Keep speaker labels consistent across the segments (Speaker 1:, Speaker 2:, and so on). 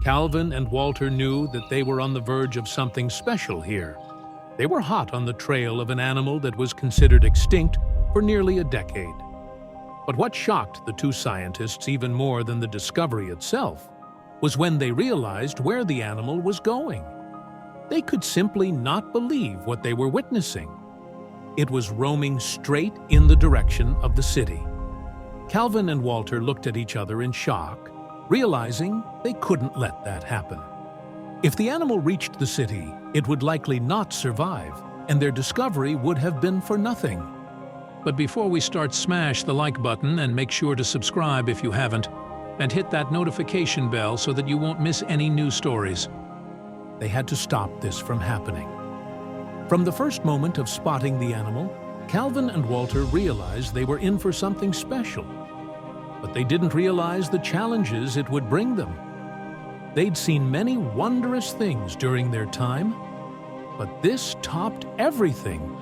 Speaker 1: Calvin and Walter knew that they were on the verge of something special here. They were hot on the trail of an animal that was considered extinct for nearly a decade. But what shocked the two scientists even more than the discovery itself was when they realized where the animal was going. They could simply not believe what they were witnessing. It was roaming straight in the direction of the city. Calvin and Walter looked at each other in shock, realizing they couldn't let that happen. If the animal reached the city, it would likely not survive, and their discovery would have been for nothing. But before we start, smash the like button and make sure to subscribe if you haven't, and hit that notification bell so that you won't miss any new stories. They had to stop this from happening. From the first moment of spotting the animal, Calvin and Walter realized they were in for something special. But they didn't realize the challenges it would bring them. They'd seen many wondrous things during their time, but this topped everything.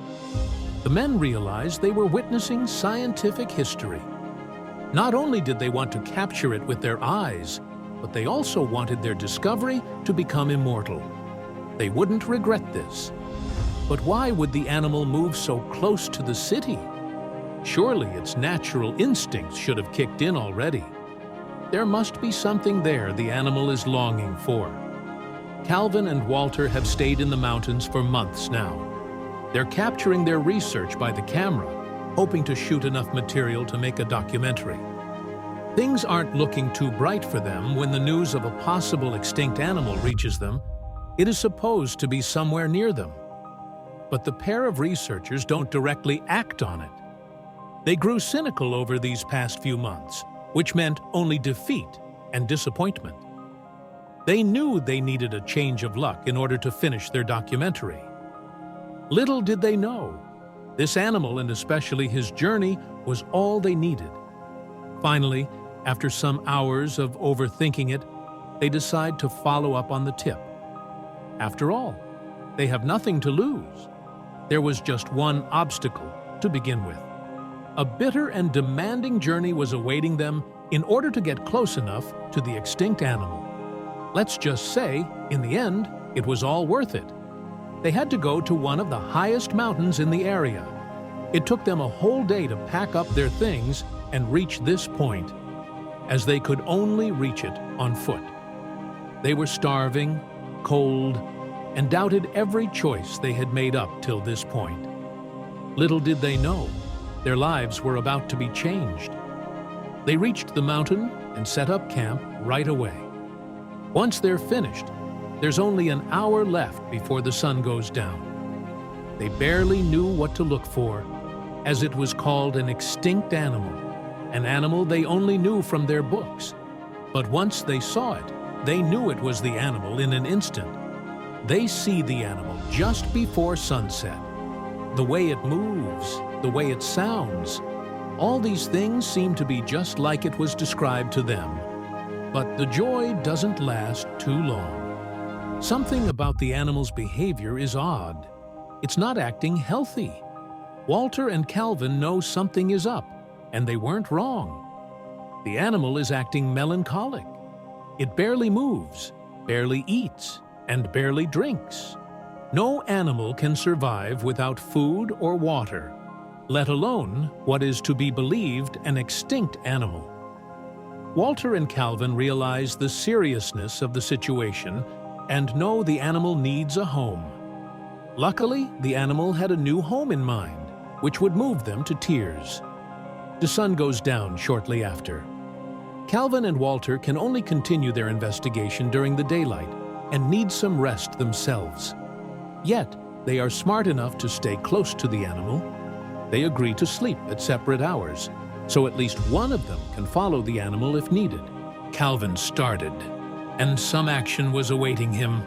Speaker 1: The men realized they were witnessing scientific history. Not only did they want to capture it with their eyes, but they also wanted their discovery to become immortal. They wouldn't regret this. But why would the animal move so close to the city? Surely its natural instincts should have kicked in already. There must be something there the animal is longing for. Calvin and Walter have stayed in the mountains for months now. They're capturing their research by the camera, hoping to shoot enough material to make a documentary. Things aren't looking too bright for them when the news of a possible extinct animal reaches them. It is supposed to be somewhere near them. But the pair of researchers don't directly act on it. They grew cynical over these past few months, which meant only defeat and disappointment. They knew they needed a change of luck in order to finish their documentary. Little did they know, this animal, and especially his journey, was all they needed. Finally, after some hours of overthinking it, they decide to follow up on the tip. After all, they have nothing to lose. There was just one obstacle to begin with. A bitter and demanding journey was awaiting them in order to get close enough to the extinct animal. Let's just say, in the end, it was all worth it. They had to go to one of the highest mountains in the area. It took them a whole day to pack up their things and reach this point, as they could only reach it on foot. They were starving, cold, and doubted every choice they had made up till this point. Little did they know, their lives were about to be changed. They reached the mountain and set up camp right away. Once they're finished, there's only an hour left before the sun goes down. They barely knew what to look for, as it was called an extinct animal they only knew from their books. But once they saw it, they knew it was the animal in an instant. They see the animal just before sunset. The way it moves, the way it sounds, all these things seem to be just like it was described to them. But the joy doesn't last too long. Something about the animal's behavior is odd. It's not acting healthy. Walter and Calvin know something is up, and they weren't wrong. The animal is acting melancholic. It barely moves, barely eats, and barely drinks. No animal can survive without food or water, let alone what is to be believed an extinct animal. Walter and Calvin realize the seriousness of the situation and know the animal needs a home. Luckily, the animal had a new home in mind, which would move them to tears. The sun goes down shortly after. Calvin and Walter can only continue their investigation during the daylight and need some rest themselves. Yet, they are smart enough to stay close to the animal. They agree to sleep at separate hours, so at least one of them can follow the animal if needed. Calvin started, and some action was awaiting him.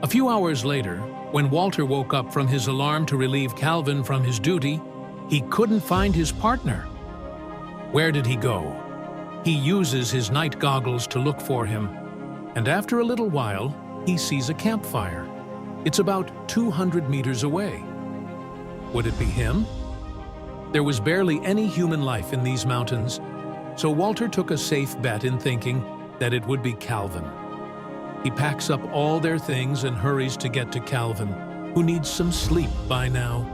Speaker 1: A few hours later, when Walter woke up from his alarm to relieve Calvin from his duty, he couldn't find his partner. Where did he go? He uses his night goggles to look for him, and after a little while, he sees a campfire. It's about 200 meters away. Would it be him? There was barely any human life in these mountains, so Walter took a safe bet in thinking that it would be Calvin. He packs up all their things and hurries to get to Calvin, who needs some sleep by now.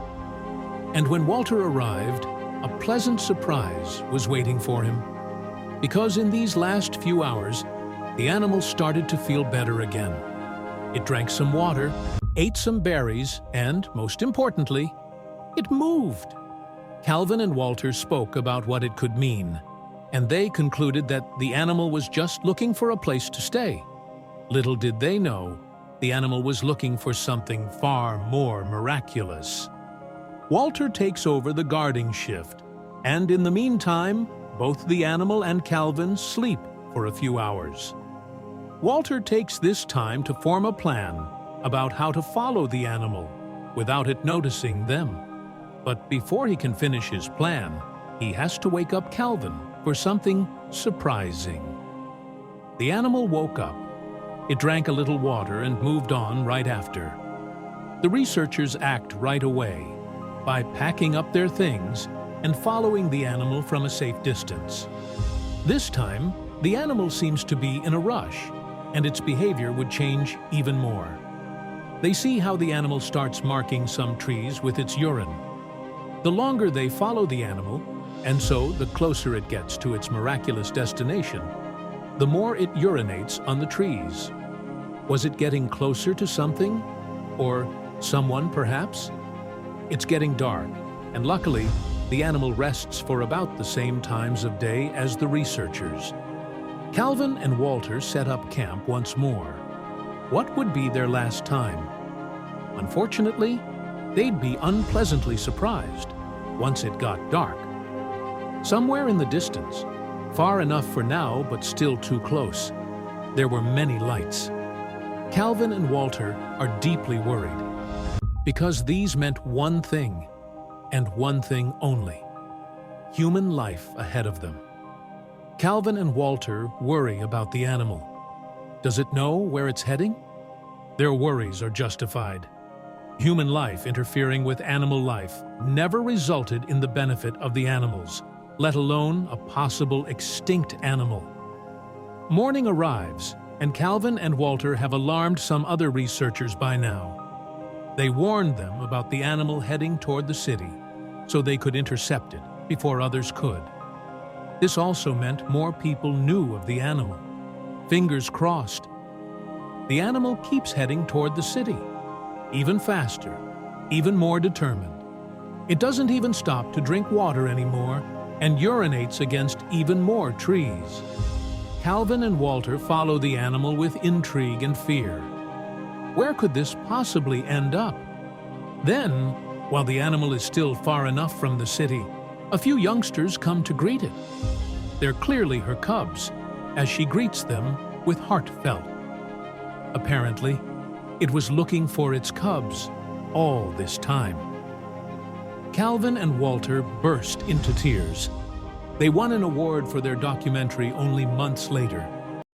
Speaker 1: And when Walter arrived, a pleasant surprise was waiting for him. Because in these last few hours, the animal started to feel better again. It drank some water, ate some berries, and, most importantly, it moved. Calvin and Walter spoke about what it could mean, and they concluded that the animal was just looking for a place to stay. Little did they know, the animal was looking for something far more miraculous. Walter takes over the guarding shift, and in the meantime, both the animal and Calvin sleep for a few hours. Walter takes this time to form a plan about how to follow the animal without it noticing them. But before he can finish his plan, he has to wake up Calvin for something surprising. The animal woke up. It drank a little water and moved on right after. The researchers act right away by packing up their things and following the animal from a safe distance. This time, the animal seems to be in a rush, and its behavior would change even more. They see how the animal starts marking some trees with its urine. The longer they follow the animal, and so the closer it gets to its miraculous destination, the more it urinates on the trees. Was it getting closer to something? Or someone, perhaps? It's getting dark, and luckily, the animal rests for about the same times of day as the researchers. Calvin and Walter set up camp once more. What would be their last time? Unfortunately, they'd be unpleasantly surprised once it got dark. Somewhere in the distance, far enough for now but still too close, there were many lights. Calvin and Walter are deeply worried, because these meant one thing, and one thing only: human life ahead of them. Calvin and Walter worry about the animal. Does it know where it's heading? Their worries are justified. Human life interfering with animal life never resulted in the benefit of the animals, let alone a possible extinct animal. Morning arrives, and Calvin and Walter have alarmed some other researchers by now. They warned them about the animal heading toward the city, so they could intercept it before others could. This also meant more people knew of the animal. Fingers crossed. The animal keeps heading toward the city, even faster, even more determined. It doesn't even stop to drink water anymore and urinates against even more trees. Calvin and Walter follow the animal with intrigue and fear. Where could this possibly end up? Then, while the animal is still far enough from the city, a few youngsters come to greet it. They're clearly her cubs, as she greets them with heartfelt. Apparently, it was looking for its cubs all this time. Calvin and Walter burst into tears. They won an award for their documentary only months later,